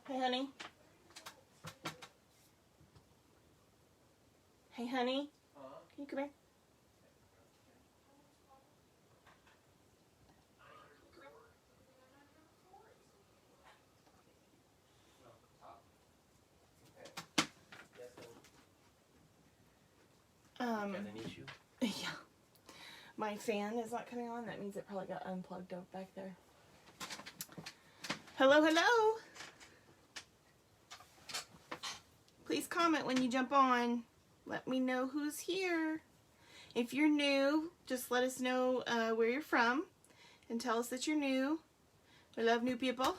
Hey, honey. Hey, honey. Can you come here? Got an issue? Yeah. My fan is not coming on. That means it probably got unplugged up back there. Hello, hello. Please comment when you jump on. Let me know who's here. If you're new, just let us know where you're from and tell us that you're new. We love new people.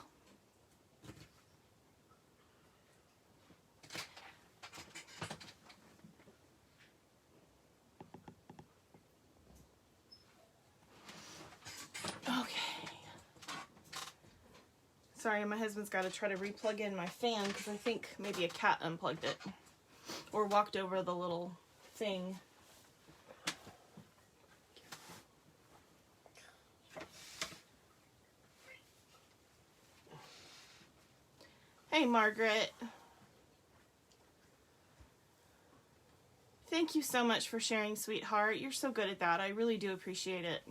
Okay. Sorry, my husband's got to try to replug in my fan because I think maybe a cat unplugged it or walked over the little thing. Hey, Margaret. Thank you so much for sharing, sweetheart. You're so good at that. I really do appreciate it.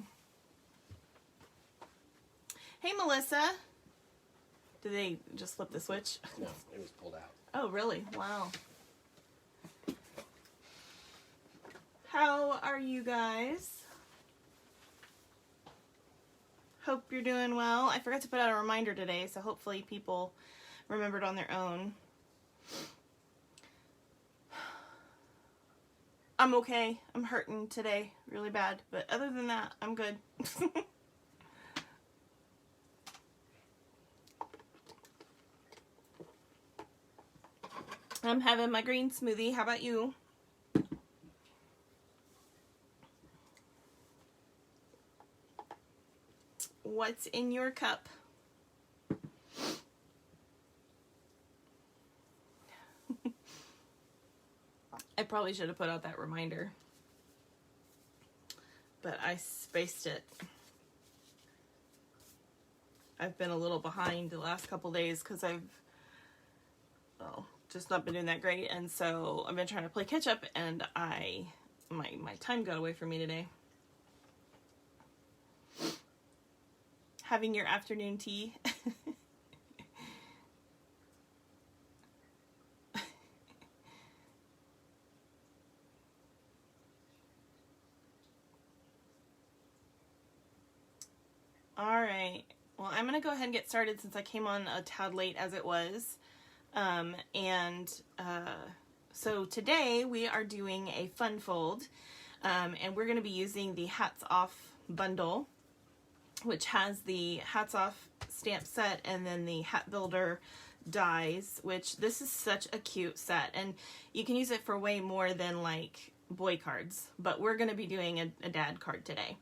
Hey, Melissa. Did they just flip the switch? No, it was pulled out. Oh, really? Wow. How are you guys? Hope you're doing well. I forgot to put out a reminder today, so hopefully people remembered on their own. I'm okay. I'm hurting today really bad, but other than that, I'm good. I'm having my green smoothie. How about you? What's in your cup? I probably should have put out that reminder, but I spaced it. I've been a little behind the last couple days because I've just not been doing that great, and so I've been trying to play catch up, and my time got away from me today. Having your afternoon tea. All right. Well, I'm going to go ahead and get started since I came on a tad late as it was. So today we are doing a fun fold, and we're going to be using the Hats Off bundle, which has the Hats Off stamp set and then the Hat Builder dies, which this is such a cute set, and you can use it for way more than like boy cards, but we're going to be doing a dad card today.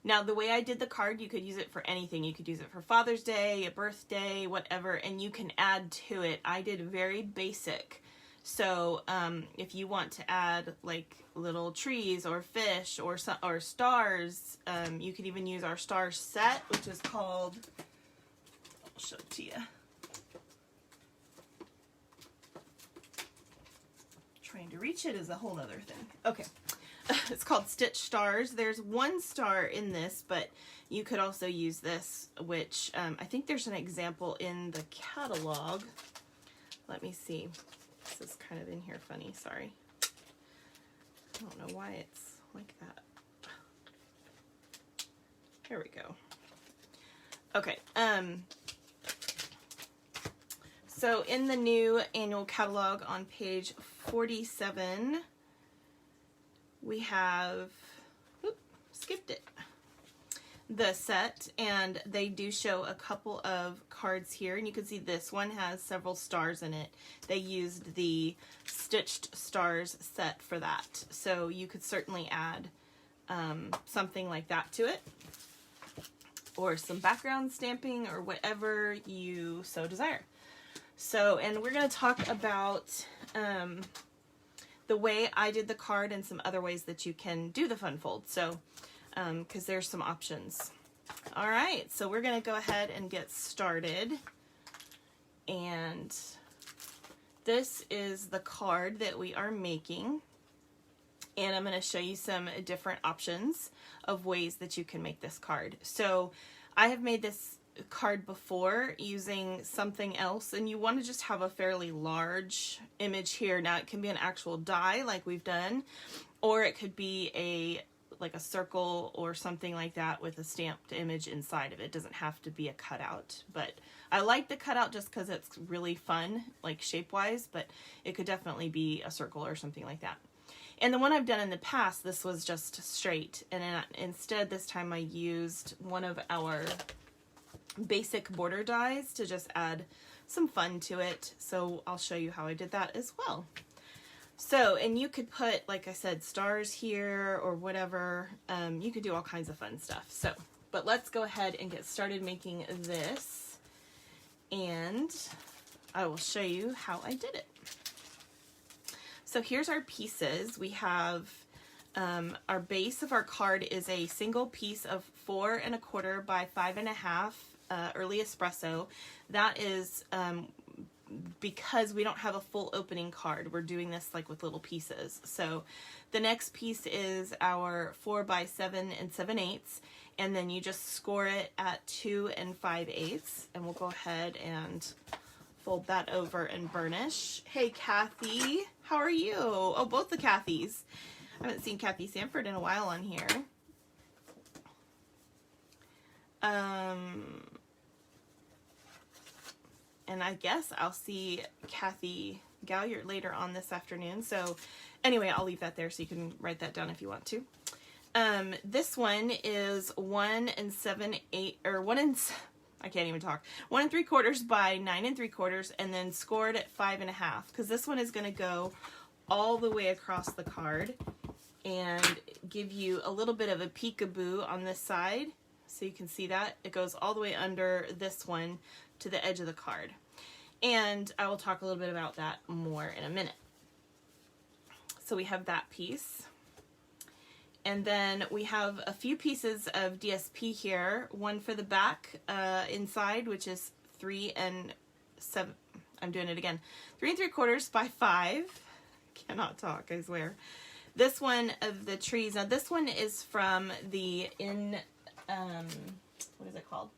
Now, the way I did the card, you could use it for anything. You could use it for Father's Day, a birthday, whatever, and you can add to it. I did very basic. So if you want to add like little trees or fish or stars, you could even use our star set, which is called, I'll show it to you. Trying to reach it is a whole other thing. Okay. It's called Stitch Stars. There's one star in this, but you could also use this, which I think there's an example in the catalog. Let me see. This is kind of in here funny, sorry. I don't know why it's like that. There we go. Okay. So in the new annual catalog on page 47, we have, skipped it, the set, and they do show a couple of cards here, and you can see this one has several stars in it. They used the Stitched Stars set for that, so you could certainly add something like that to it, or some background stamping, or whatever you so desire. So, and we're going to talk about the way I did the card and some other ways that you can do the fun fold. So, because there's some options. All right, so we're going to go ahead and get started. And this is the card that we are making. And I'm going to show you some different options of ways that you can make this card. So I have made this card before using something else, and you want to just have a fairly large image here. Now it can be an actual die like we've done, or it could be like a circle or something like that with a stamped image inside of it. It doesn't have to be a cutout, but I like the cutout just because it's really fun, like shape-wise, but it could definitely be a circle or something like that. And the one I've done in the past, this was just straight, and instead this time I used one of our basic border dies to just add some fun to it. So I'll show you how I did that as well. So, and you could put, like I said, stars here or whatever. You could do all kinds of fun stuff. So, but let's go ahead and get started making this, and I will show you how I did it. So here's our pieces. We have our base of our card is a single piece of 4 1/4 by 5 1/2 early espresso. That is because we don't have a full opening card. We're doing this like with little pieces. So the next piece is our 4 by 7 7/8, and then you just score it at 2 5/8, and we'll go ahead and fold that over and burnish. Hey Kathy, how are you? Oh, both the Kathys. I haven't seen Kathy Sanford in a while on here. And I guess I'll see Kathy Galliard later on this afternoon. So anyway, I'll leave that there so you can write that down if you want to. This one is 1 7/8, or 1 I can't even talk. 1 3/4 by 9 3/4, and then scored at 5 1/2, because this one is going to go all the way across the card and give you a little bit of a peekaboo on this side. So you can see that it goes all the way under this one to the edge of the card. And I will talk a little bit about that more in a minute. So we have that piece. And then we have a few pieces of DSP here. One for the back inside, which is 3 7. I'm doing it again. 3 3/4 by 5. Cannot talk, I swear. This one of the trees. Now this one is from the what is it called?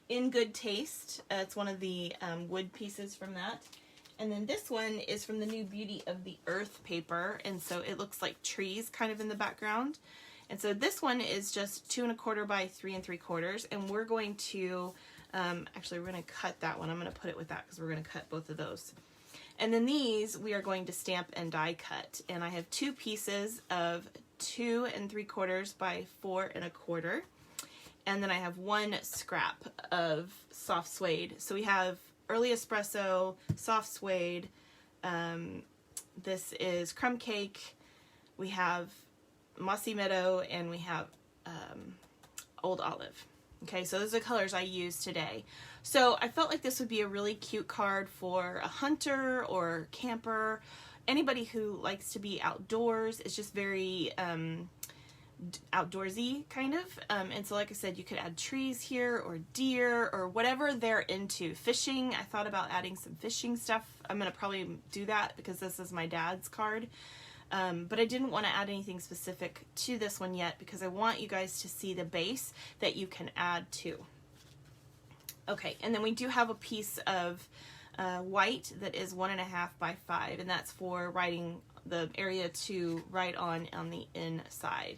In Good Taste. It's one of the wood pieces from that. And then this one is from the new Beauty of the Earth paper, and so it looks like trees kind of in the background. And so this one is just 2 1/4 by 3 3/4, and we're going to, actually we're going to cut that one. I'm going to put it with that because we're going to cut both of those. And then these we are going to stamp and die cut. And I have 2 pieces of 2 3/4 by 4 1/4. And then I have 1 scrap of soft suede. So we have Early Espresso, soft suede, this is crumb cake, we have mossy meadow, and we have old olive. Okay, so those are the colors I used today. So I felt like this would be a really cute card for a hunter or camper, anybody who likes to be outdoors. It's just very outdoorsy kind of, and so like I said, you could add trees here or deer or whatever they're into. Fishing, I thought about adding some fishing stuff. I'm gonna probably do that because this is my dad's card, but I didn't want to add anything specific to this one yet because I want you guys to see the base that you can add to. Okay, and then we do have a piece of white that is 1 1/2 by 5, and that's for writing the area to write on the inside.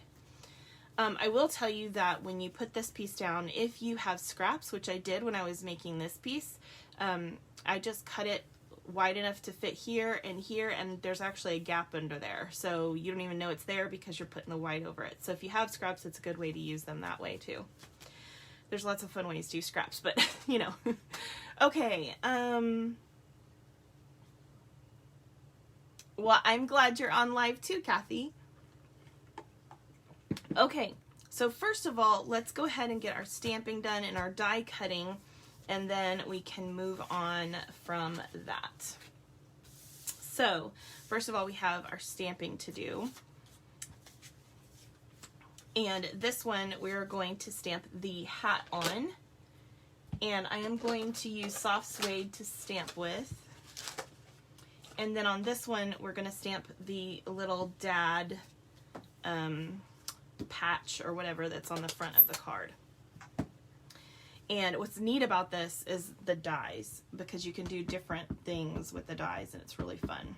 I will tell you that when you put this piece down, if you have scraps, which I did when I was making this piece, I just cut it wide enough to fit here, and there's actually a gap under there. So you don't even know it's there because you're putting the white over it. So if you have scraps, it's a good way to use them that way too. There's lots of fun ways to use scraps, but you know. Okay. Well, I'm glad you're on live too, Kathy. Okay, so first of all, let's go ahead and get our stamping done and our die cutting, and then we can move on from that. So, first of all, we have our stamping to do. And this one, we're going to stamp the hat on. And I am going to use soft suede to stamp with. And then on this one, we're going to stamp the little dad patch or whatever that's on the front of the card. And what's neat about this is the dies, because you can do different things with the dies and it's really fun.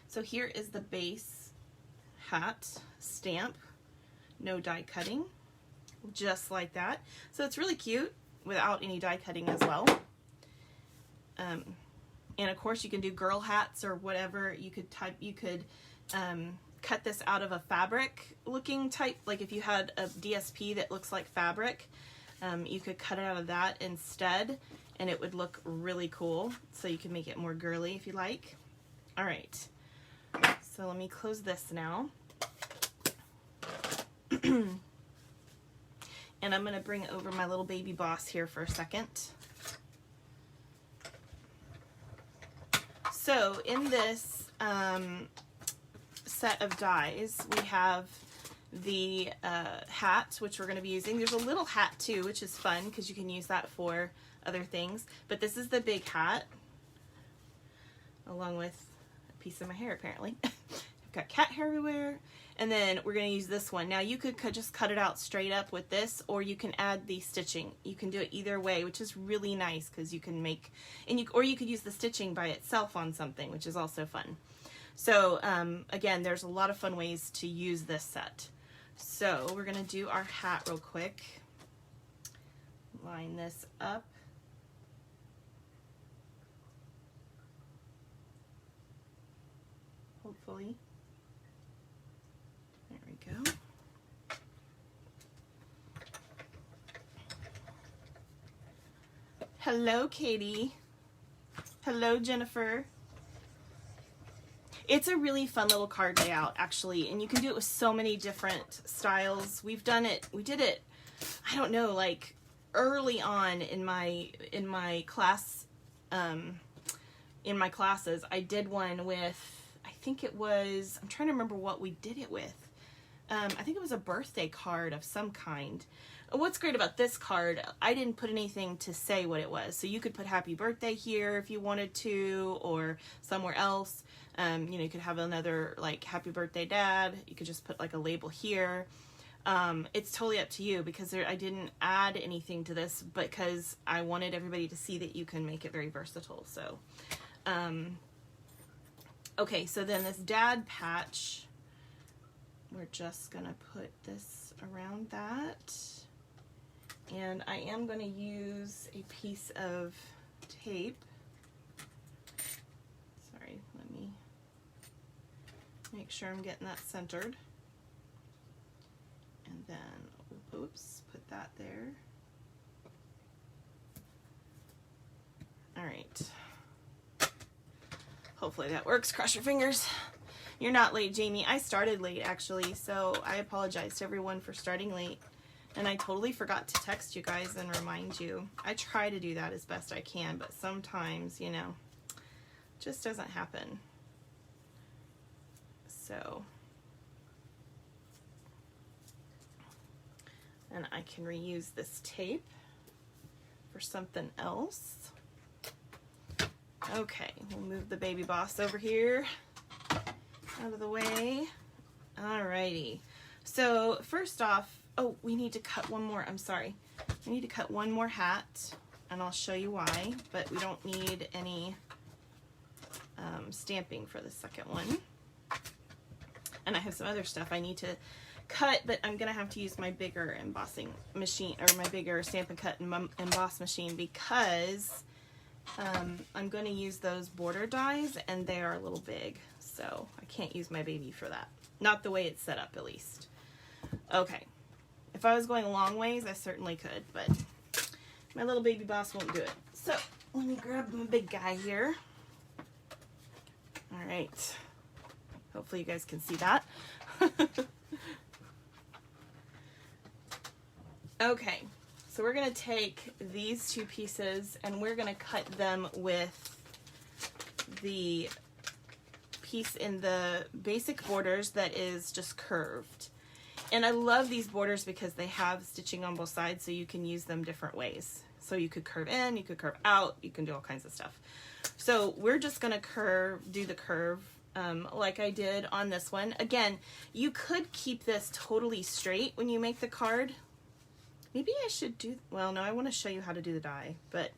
So here is the base hat stamp, no die cutting, just like that. So it's really cute without any die cutting as well. And of course you can do girl hats or whatever. You could cut this out of a fabric looking type, like if you had a DSP that looks like fabric, you could cut it out of that instead and it would look really cool. So you can make it more girly if you like. All right, so let me close this now. And I'm gonna bring over my little baby boss here for a second. So in this set of dies, we have the hat, which we're going to be using. There's a little hat too, which is fun because you can use that for other things. But this is the big hat, along with a piece of my hair apparently. I've got cat hair everywhere. And then we're going to use this one. Now you could just cut it out straight up with this, or you can add the stitching. You can do it either way, which is really nice because you can make, or you could use the stitching by itself on something, which is also fun. So again, there's a lot of fun ways to use this set. So we're going to do our hat real quick. Line this up. Hopefully. There we go. Hello, Katie. Hello, Jennifer. It's a really fun little card layout, actually, and you can do it with so many different styles. We did it, I don't know, like early on in my class, in my classes. I did one with, I think it was, I'm trying to remember what we did it with. I think it was a birthday card of some kind. What's great about this card, I didn't put anything to say what it was. So you could put happy birthday here if you wanted to, or somewhere else. You know, you could have another, like, happy birthday, Dad. You could just put, like, a label here. It's totally up to you, because I didn't add anything to this because I wanted everybody to see that you can make it very versatile. So, okay, so then this Dad patch, we're just going to put this around that. And I am going to use a piece of tape. Sorry, let me make sure I'm getting that centered. And then, oops, put that there. All right. Hopefully that works. Cross your fingers. You're not late, Jamie. I started late, actually, so I apologize to everyone for starting late. And I totally forgot to text you guys and remind you. I try to do that as best I can, but sometimes, you know, it just doesn't happen. So, and I can reuse this tape for something else. Okay, we'll move the baby boss over here out of the way. Alrighty. So first off, oh, we need to cut one more. I'm sorry. We need to cut one more hat, and I'll show you why, but we don't need any stamping for the second one. And I have some other stuff I need to cut, but I'm going to have to use my bigger embossing machine, or my bigger Stampin' Cut and Emboss machine, because I'm going to use those border dies, and they are a little big, so I can't use my baby for that. Not the way it's set up, at least. Okay. If I was going a long ways, I certainly could, but my little baby boss won't do it. So let me grab my big guy here. All right. Hopefully you guys can see that. Okay, so we're going to take these two pieces and we're going to cut them with the piece in the basic borders that is just curved. And I love these borders because they have stitching on both sides, so you can use them different ways. So you could curve in, you could curve out, you can do all kinds of stuff. So we're just gonna do the curve like I did on this one. Again, you could keep this totally straight when you make the card. Maybe I should well, no, I want to show you how to do the die, but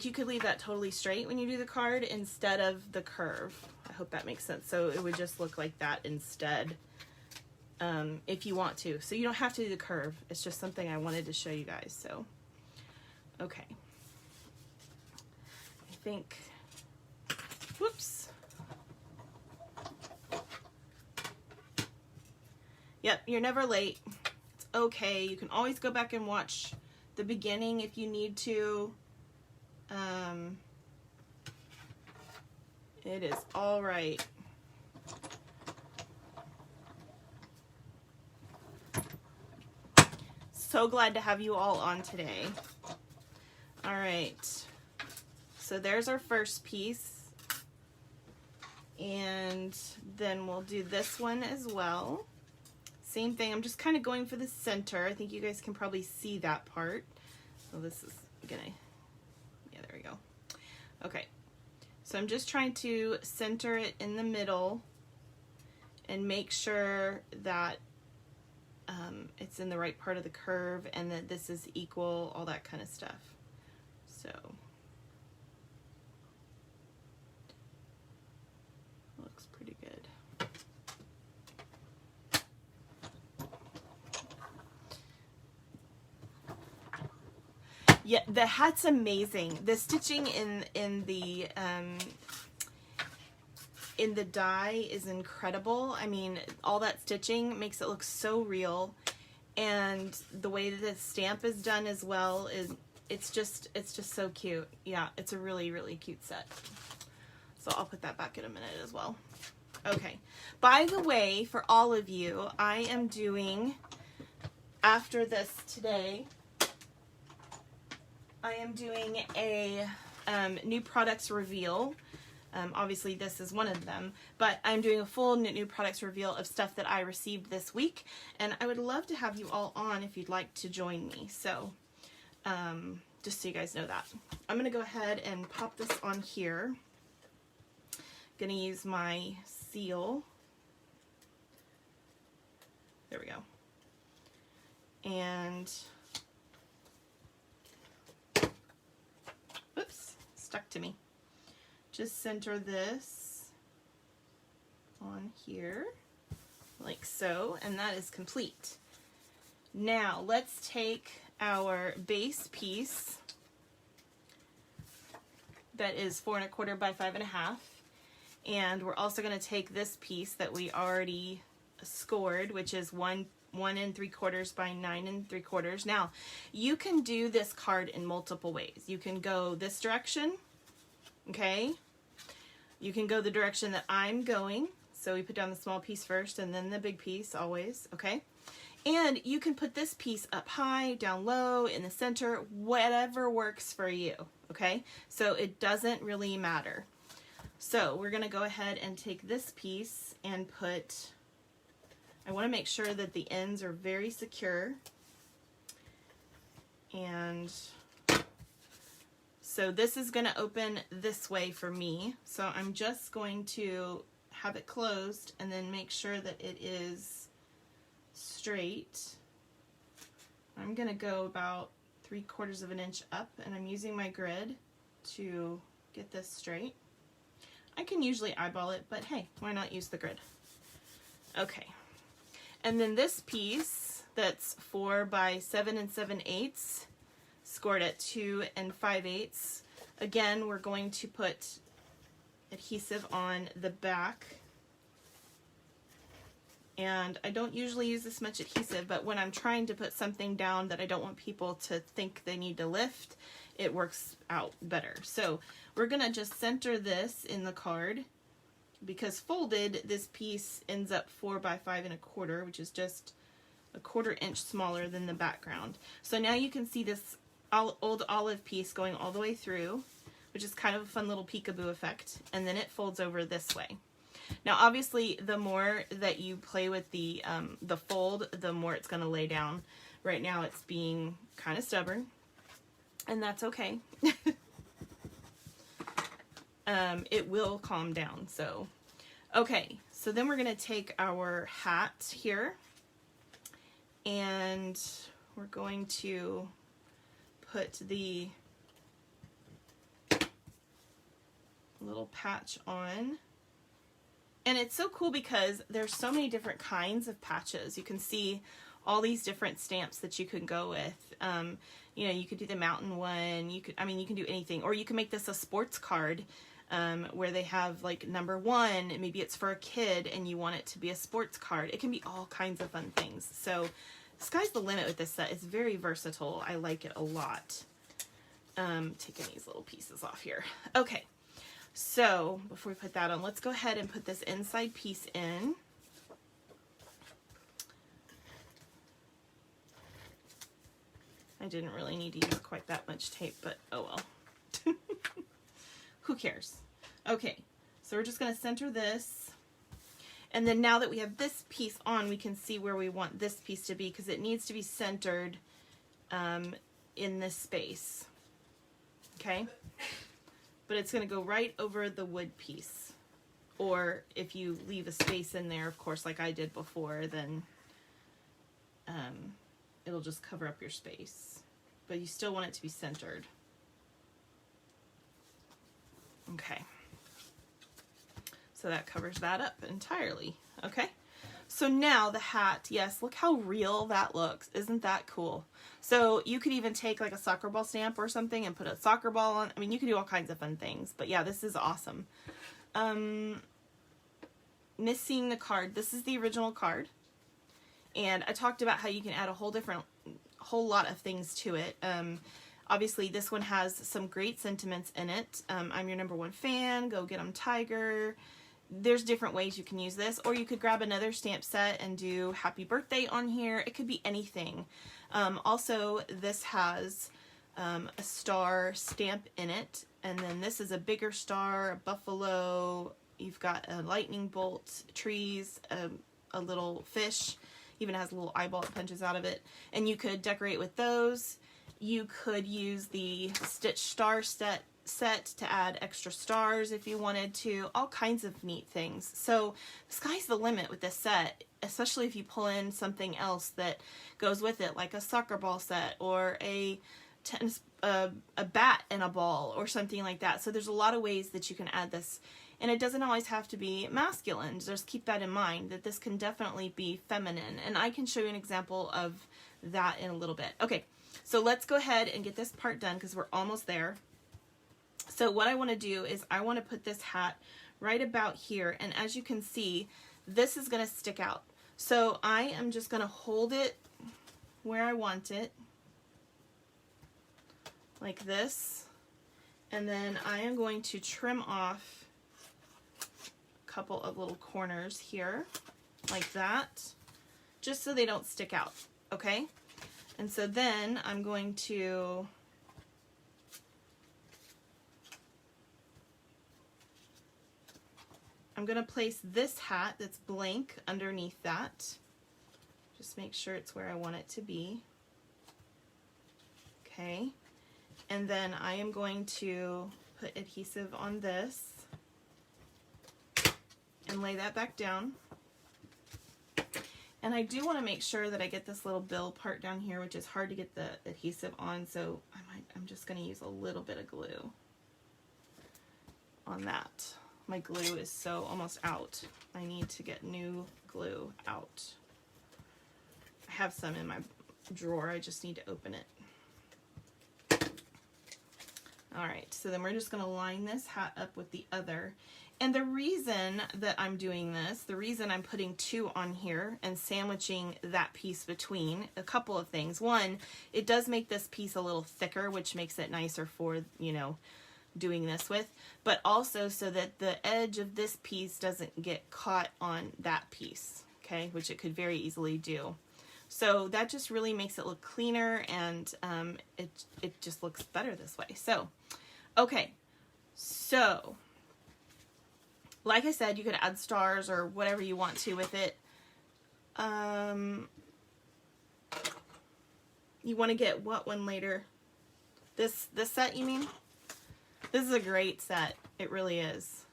you could leave that totally straight when you do the card instead of the curve. I hope that makes sense. So it would just look like that instead, if you want to. So you don't have to do the curve. It's just something I wanted to show you guys. So, okay. I think, whoops. Yep, you're never late. It's okay. You can always go back and watch the beginning if you need to. It is all right. So glad to have you all on today. All right. So there's our first piece. And then we'll do this one as well. Same thing. I'm just kind of going for the center. I think you guys can probably see that part. So this is gonna, yeah, there we go. Okay. So I'm just trying to center it in the middle and make sure that it's in the right part of the curve and that this is equal, all that kind of stuff. So looks pretty good. Yeah, the hat's amazing. The stitching in the die is incredible. I mean, all that stitching makes it look so real, and the way that the stamp is done as well is it's just so cute. Yeah, it's a really, really cute set. So I'll put that back in a minute as well. Okay. By the way, for all of you, I am doing, after this today, I am doing a new products reveal. Obviously this is one of them, but I'm doing a full new products reveal of stuff that I received this week, and I would love to have you all on if you'd like to join me. So just so you guys know that. I'm gonna go ahead and pop this on here. Gonna use my seal. There we go. And oops, stuck to me. Just center this on here, like so, and that is complete. Now, let's take our base piece that is 4 1/4 by 5 1/2, and we're also going to take this piece that we already scored, which is 1 3/4 by 9 3/4. Now, you can do this card in multiple ways. You can go this direction, okay? You can go the direction that I'm going. So we put down the small piece first and then the big piece always, okay? And you can put this piece up high, down low, in the center, whatever works for you, okay? So it doesn't really matter. So we're gonna go ahead and take this piece and put, I wanna make sure that the ends are very secure. And so this is going to open this way for me. So I'm just going to have it closed and then make sure that it is straight. I'm going to go about 3/4 of an inch up, and I'm using my grid to get this straight. I can usually eyeball it, but hey, why not use the grid? Okay. And then this piece that's 4 by 7 7/8, scored at 2 5/8. Again, we're going to put adhesive on the back. And I don't usually use this much adhesive, but when I'm trying to put something down that I don't want people to think they need to lift, it works out better. So we're gonna just center this in the card, because folded, this piece ends up 4 by 5 1/4, which is just 1/4 inch smaller than the background. So now you can see this old olive piece going all the way through, which is kind of a fun little peekaboo effect, and then it folds over this way. Now, obviously, the more that you play with the fold, the more it's going to lay down. Right now, it's being kind of stubborn, and that's okay. It will calm down. So, okay. So then we're going to take our hat here, and we're going to put the little patch on. And it's so cool because there's so many different kinds of patches. You can see all these different stamps that you can go with. You know, you could do the mountain one. You can do anything. Or you can make this a sports card where they have like number 1, and maybe it's for a kid and you want it to be a sports card. It can be all kinds of fun things. So sky's the limit with this set. It's very versatile. I like it a lot. Taking these little pieces off here. Okay. So before we put that on, let's go ahead and put this inside piece in. I didn't really need to use quite that much tape, but oh well. Who cares? Okay, so we're just going to center this. And then now that we have this piece on, we can see where we want this piece to be, because it needs to be centered in this space. Okay? But it's going to go right over the wood piece. Or if you leave a space in there, of course, like I did before, then it'll just cover up your space. But you still want it to be centered. Okay. So that covers that up entirely. Okay. So now the hat, yes, look how real that looks. Isn't that cool? So you could even take like a soccer ball stamp or something and put a soccer ball on. I mean, you could do all kinds of fun things. But yeah, this is awesome. Missing the card. This is the original card. And I talked about how you can add a whole lot of things to it. Obviously, this one has some great sentiments in it. I'm your #1 fan. Go get 'em, Tiger. There's different ways you can use this, or you could grab another stamp set and do happy birthday on here. It could be anything. Also, this has a star stamp in it, and then this is a bigger star, a buffalo. You've got a lightning bolt, trees, a little fish. Even has a little eyeball that punches out of it, and you could decorate with those. You could use the Stitch Star set to add extra stars if you wanted to. All kinds of neat things. So the sky's the limit with this set, especially if you pull in something else that goes with it, like a soccer ball set or a bat and a ball or something like that. So there's a lot of ways that you can add this. And it doesn't always have to be masculine. Just keep that in mind, that this can definitely be feminine. And I can show you an example of that in a little bit. Okay, so let's go ahead and get this part done because we're almost there. So what I want to do is I want to put this hat right about here. And as you can see, this is going to stick out. So I am just going to hold it where I want it, like this. And then I am going to trim off couple of little corners here like that, just so they don't stick out. Okay, and so then I'm going to place this hat that's blank underneath that. Just make sure it's where I want it to be. Okay, and then I am going to put adhesive on this and lay that back down. And I do want to make sure that I get this little bill part down here, which is hard to get the adhesive on, so I'm just going to use a little bit of glue on that. My glue is so almost out. I need to get new glue out. I have some in my drawer, I just need to open it. Alright, so then we're just going to line this hat up with the other. And the reason that I'm doing this, the reason I'm putting 2 on here and sandwiching that piece between, a couple of things. One, it does make this piece a little thicker, which makes it nicer for, you know, doing this with, but also so that the edge of this piece doesn't get caught on that piece, okay, which it could very easily do. So that just really makes it look cleaner, and it just looks better this way. So, okay, so like I said, you could add stars or whatever you want to with it. You want to get what one later? This set, you mean? This is a great set. It really is.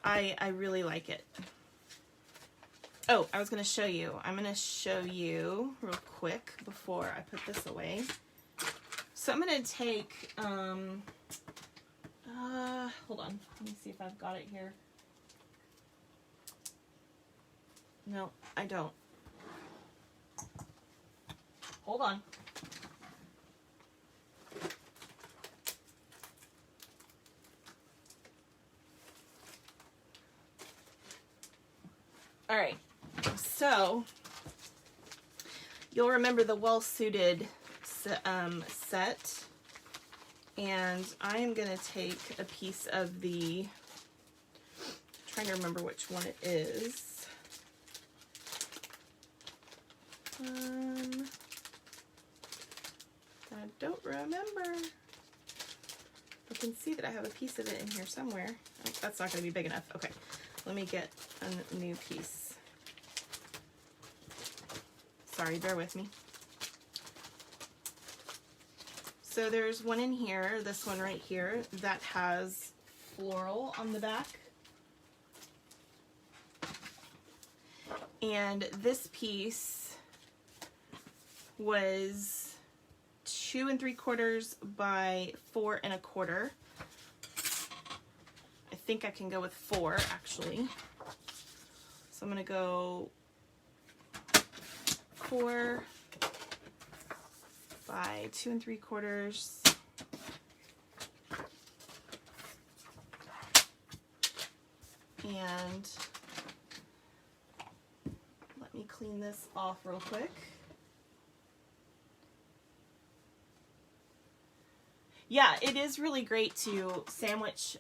I really like it. Oh, I was going to show you. I'm going to show you real quick before I put this away. So I'm going to take, hold on. Let me see if I've got it here. No, I don't. Hold on. All right. So, you'll remember the well-suited set, and I am going to take a piece of the, I'm trying to remember which one it is. I don't remember. I can see that I have a piece of it in here somewhere. Oh, that's not going to be big enough. Okay, let me get a new piece. Sorry, bear with me. So there's one in here, this one right here, that has floral on the back. And this piece was 2 3/4 by 4 1/4. I think I can go with 4 actually. So I'm gonna go 4 by 2 3/4. And let me clean this off real quick. Yeah, it is really great to sandwich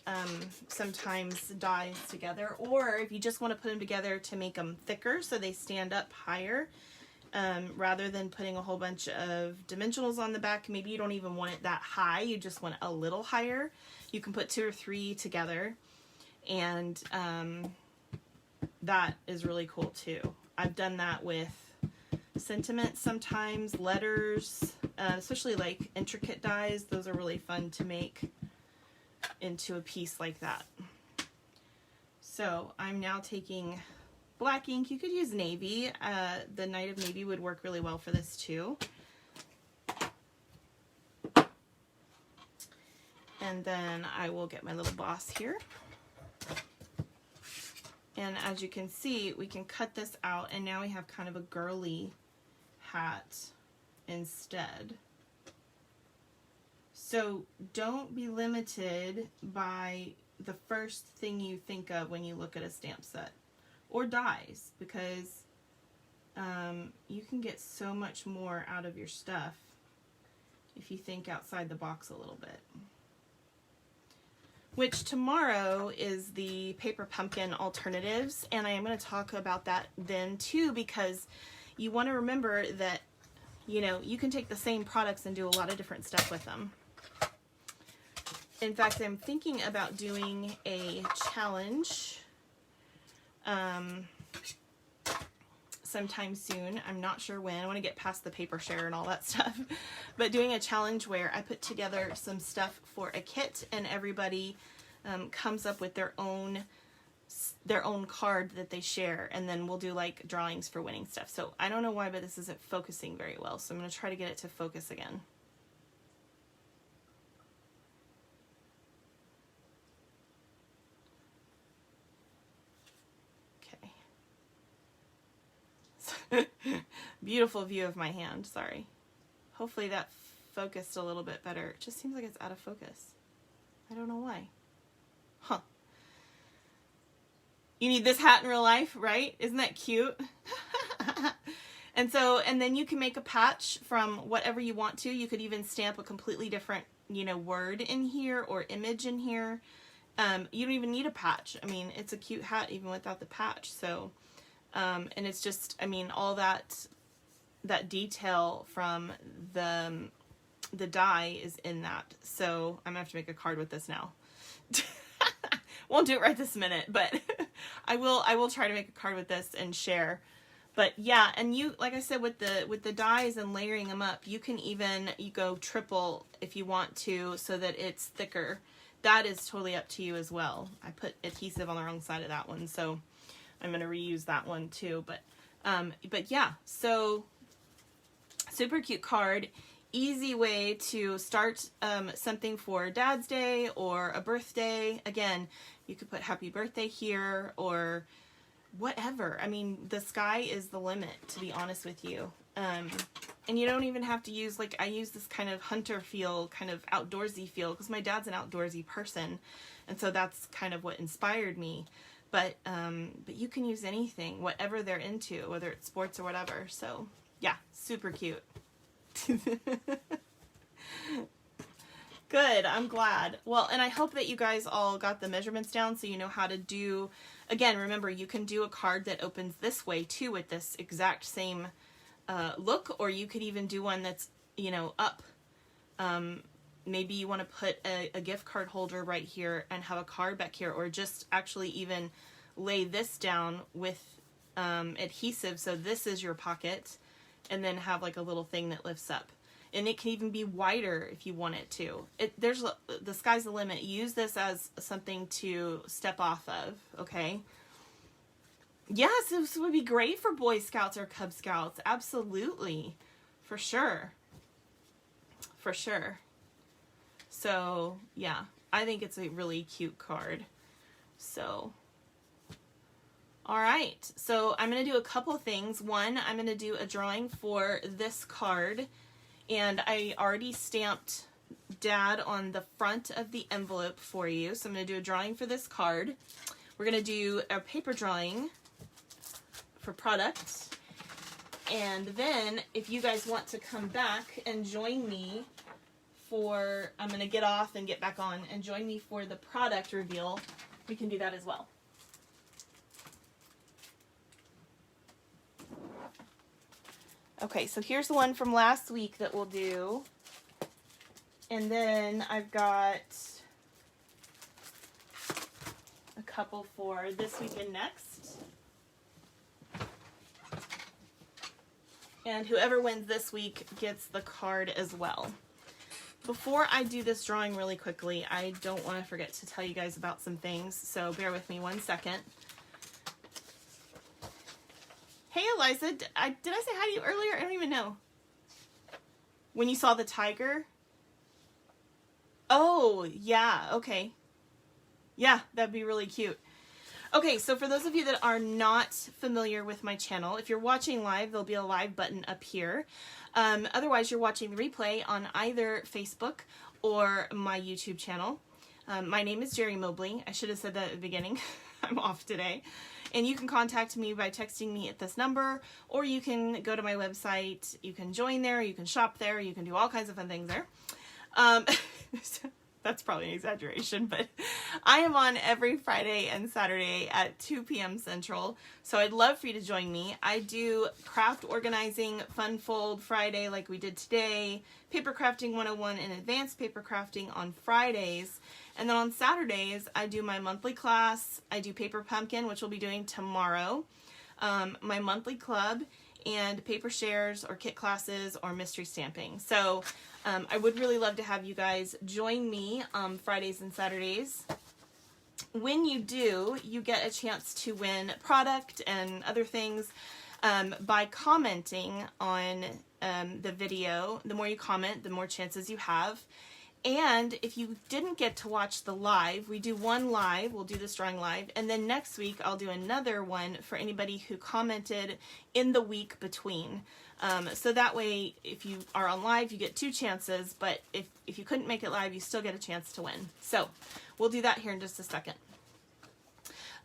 sometimes dies together, or if you just want to put them together to make them thicker so they stand up higher, rather than putting a whole bunch of dimensionals on the back. Maybe you don't even want it that high, you just want it a little higher. You can put 2 or 3 together, and that is really cool too. I've done that with sentiments sometimes, letters, especially like intricate dies. Those are really fun to make into a piece like that. So I'm now taking black ink. You could use navy. The Night of Navy would work really well for this too. And then I will get my little boss here. And as you can see, we can cut this out, and now we have kind of a girly hat instead. So don't be limited by the first thing you think of when you look at a stamp set or dies, because you can get so much more out of your stuff if you think outside the box a little bit. Which tomorrow is the paper pumpkin alternatives, and I am going to talk about that then too, because you want to remember that, you know, you can take the same products and do a lot of different stuff with them. In fact, I'm thinking about doing a challenge sometime soon. I'm not sure when. I want to get past the paper share and all that stuff. But doing a challenge where I put together some stuff for a kit, and everybody comes up with their own card that they share, and then we'll do like drawings for winning stuff. So I don't know why, but this isn't focusing very well. So I'm going to try to get it to focus again. Beautiful view of my hand, sorry. Hopefully that focused a little bit better. It just seems like it's out of focus. I don't know why. Huh. You need this hat in real life, right? Isn't that cute? And then you can make a patch from whatever you want to. You could even stamp a completely different, you know, word in here or image in here. You don't even need a patch. I mean, it's a cute hat even without the patch. So, and it's just, I mean, all that detail from the die is in that. So I'm gonna have to make a card with this now. Won't do it right this minute, but I will try to make a card with this and share. But yeah, and you, like I said, with the dies and layering them up, you can even, you go triple if you want to, so that it's thicker. That is totally up to you as well. I put adhesive on the wrong side of that one, so I'm going to reuse that one too. But yeah, so super cute card. Easy way to start something for Dad's Day or a birthday. Again, you could put happy birthday here or whatever. I mean, the sky is the limit, to be honest with you. And you don't even have to use, like, I use this kind of hunter feel, kind of outdoorsy feel, because my dad's an outdoorsy person. And so that's kind of what inspired me. But you can use anything, whatever they're into, whether it's sports or whatever. So yeah, super cute. Good, I'm glad. Well, and I hope that you guys all got the measurements down so you know how to do, again, remember, you can do a card that opens this way too with this exact same look, or you could even do one that's, you know, up. Maybe you want to put a gift card holder right here and have a card back here, or just actually even lay this down with adhesive, so this is your pocket, and then have like a little thing that lifts up. And it can even be wider if you want it to. The sky's the limit. Use this as something to step off of, okay? Yes, this would be great for Boy Scouts or Cub Scouts. Absolutely. For sure. For sure. So, yeah. I think it's a really cute card. So, alright. So, I'm going to do a couple things. One, I'm going to do a drawing for this card. And I already stamped Dad on the front of the envelope for you. So I'm going to do a drawing for this card. We're going to do a paper drawing for product. And then if you guys want to come back and join me for, I'm going to get off and get back on, and join me for the product reveal, we can do that as well. Okay, so here's the one from last week that we'll do. And then I've got a couple for this week and next. And whoever wins this week gets the card as well. Before I do this drawing really quickly, I don't want to forget to tell you guys about some things, so bear with me 1 second. Hey, Eliza, did I say hi to you earlier? I don't even know. When you saw the tiger? Oh, yeah, okay. Yeah, that'd be really cute. Okay, so for those of you that are not familiar with my channel, if you're watching live, there'll be a live button up here. Otherwise, you're watching the replay on either Facebook or my YouTube channel. My name is Jeri Mobley. I should have said that at the beginning. I'm off today. And you can contact me by texting me at this number, or you can go to my website. You can join there, you can shop there, you can do all kinds of fun things there. That's probably an exaggeration, but I am on every Friday and Saturday at 2 p.m. Central, so I'd love for you to join me. I do craft organizing, fun fold Friday like we did today, paper crafting 101 and advanced paper crafting on Fridays, and then on Saturdays I do my monthly class. I do paper pumpkin, which we'll be doing tomorrow, my monthly club, and paper shares or kit classes or mystery stamping. So I would really love to have you guys join me Fridays and Saturdays. When you do, you get a chance to win product and other things by commenting on the video. The more you comment, the more chances you have. And if you didn't get to watch the live, we do one live, we'll do this drawing live, and then next week I'll do another one for anybody who commented in the week between. So that way, if you are on live, you get 2 chances, but if you couldn't make it live, you still get a chance to win. So we'll do that here in just a second.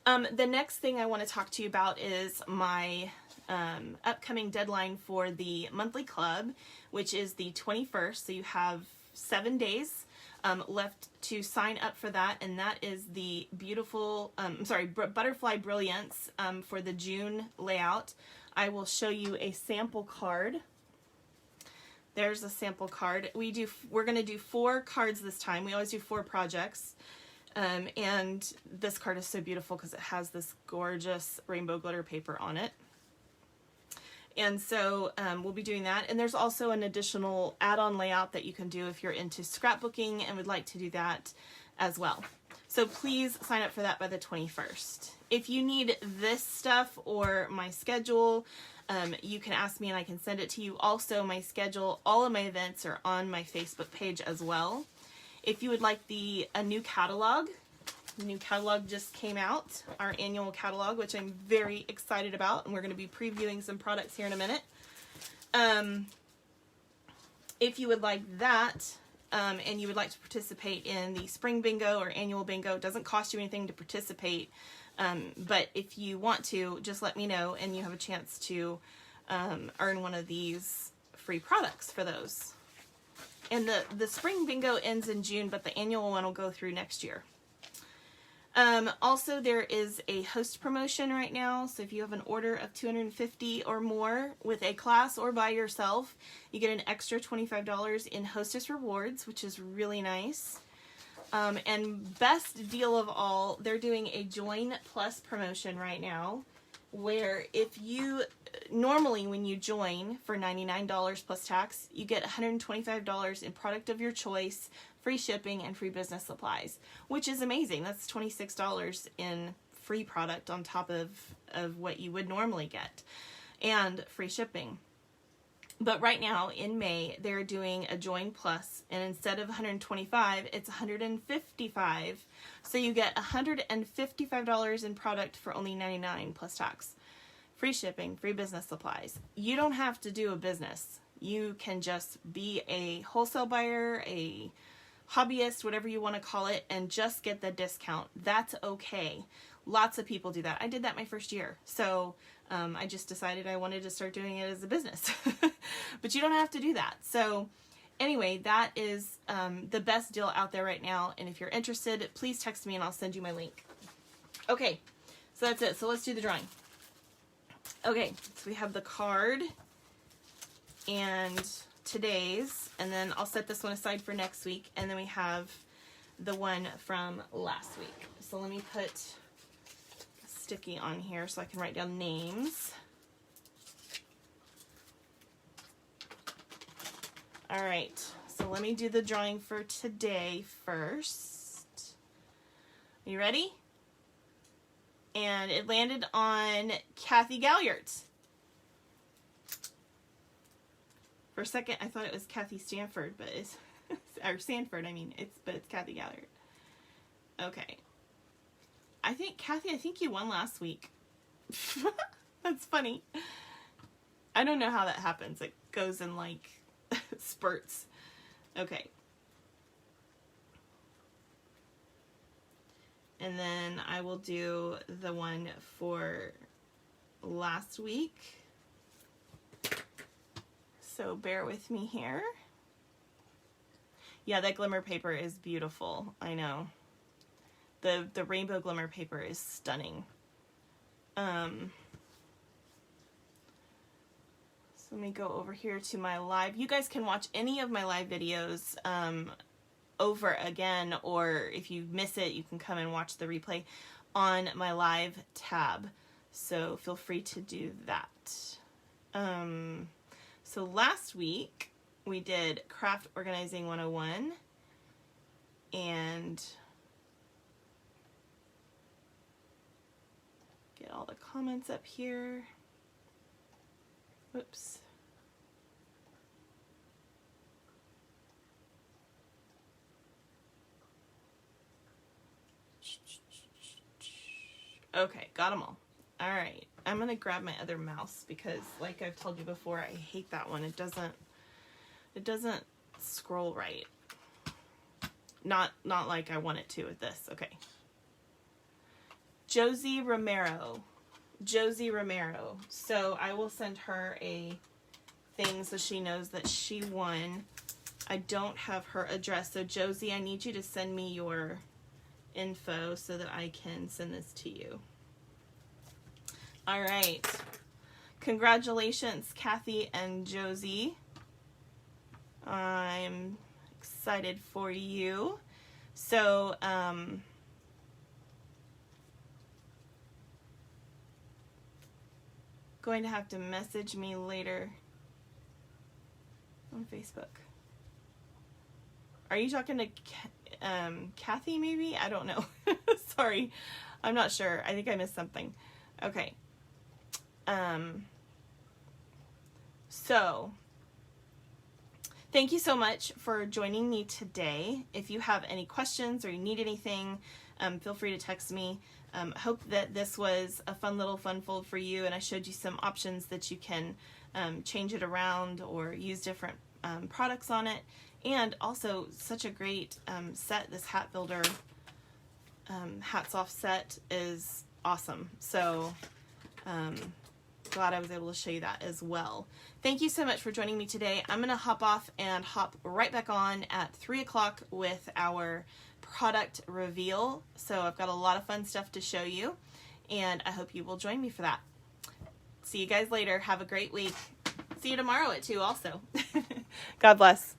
The next thing I want to talk to you about is my upcoming deadline for the monthly club, which is the 21st, so you have 7 days left to sign up for that, and that is the beautiful, Butterfly Brilliance for the June layout. I will show you a sample card. There's a sample card. We're going to do 4 cards this time. We always do 4 projects. And this card is so beautiful because it has this gorgeous rainbow glitter paper on it. And so we'll be doing that. And there's also an additional add-on layout that you can do if you're into scrapbooking and would like to do that as well. So please sign up for that by the 21st. If you need this stuff or my schedule, you can ask me and I can send it to you. Also, my schedule, all of my events are on my Facebook page as well. If you would like a new catalog, the new catalog just came out, our annual catalog, which I'm very excited about, and we're going to be previewing some products here in a minute. If you would like that, and you would like to participate in the spring bingo or annual bingo, it doesn't cost you anything to participate, but if you want to, just let me know, and you have a chance to earn one of these free products for those. And the spring bingo ends in June, but the annual one will go through next year. Also, there is a host promotion right now. So if you have an order of $250 or more with a class or by yourself, you get an extra $25 in hostess rewards, which is really nice. And best deal of all, they're doing a Join Plus promotion right now, where if you normally when you join for $99 plus tax, you get $125 in product of your choice, free shipping, and free business supplies, which is amazing. That's $26 in free product on top of what you would normally get, and free shipping. But right now in May, they're doing a Join Plus, and instead of $125, it's $155. So you get $155 in product for only $99 plus tax. Free shipping, free business supplies. You don't have to do a business. You can just be a wholesale buyer, a hobbyist, whatever you want to call it, and just get the discount. That's okay. Lots of people do that. I did that my first year. So I just decided I wanted to start doing it as a business. But you don't have to do that. So anyway, that is the best deal out there right now. And if you're interested, please text me and I'll send you my link. Okay, so that's it. So let's do the drawing. Okay, so we have the card and today's, and then I'll set this one aside for next week, and then we have the one from last week. So let me put a sticky on here so I can write down names. All right, so let me do the drawing for today first. Are you ready? And it landed on Kathy Galliard. For a second, I thought it was Kathy Stanford, but it's or Sanford. I mean, it's Kathy Galliard. Okay. I think Kathy, I think you won last week. That's funny. I don't know how that happens. It goes in like spurts. Okay. And then I will do the one for last week. So bear with me here. Yeah, that glimmer paper is beautiful. I know. The rainbow glimmer paper is stunning. So let me go over here to my live. You guys can watch any of my live videos over again, or if you miss it, you can come and watch the replay on my live tab. So feel free to do that. So last week we did Craft Organizing 101, and get all the comments up here. Whoops. Okay, got them all. All right, I'm going to grab my other mouse because, like I've told you before, I hate that one. It doesn't scroll right. Not like I want it to with this. Okay. Josie Romero. So I will send her a thing so she knows that she won. I don't have her address. So Josie, I need you to send me your info so that I can send this to you. All right. Congratulations, Kathy and Josie. I'm excited for you. So going to have to message me later on Facebook. Are you talking to Kathy maybe? I don't know. Sorry. I'm not sure. I think I missed something. Okay. So, thank you so much for joining me today. If you have any questions or you need anything, feel free to text me. Hope that this was a fun little fun fold for you, and I showed you some options that you can change it around or use different products on it. And also such a great set. This hat builder hats off set is awesome. So glad I was able to show you that as well. Thank you so much for joining me today. I'm going to hop off and hop right back on at 3 o'clock with our product reveal. So I've got a lot of fun stuff to show you, and I hope you will join me for that. See you guys later. Have a great week. See you tomorrow at 2 also. God bless.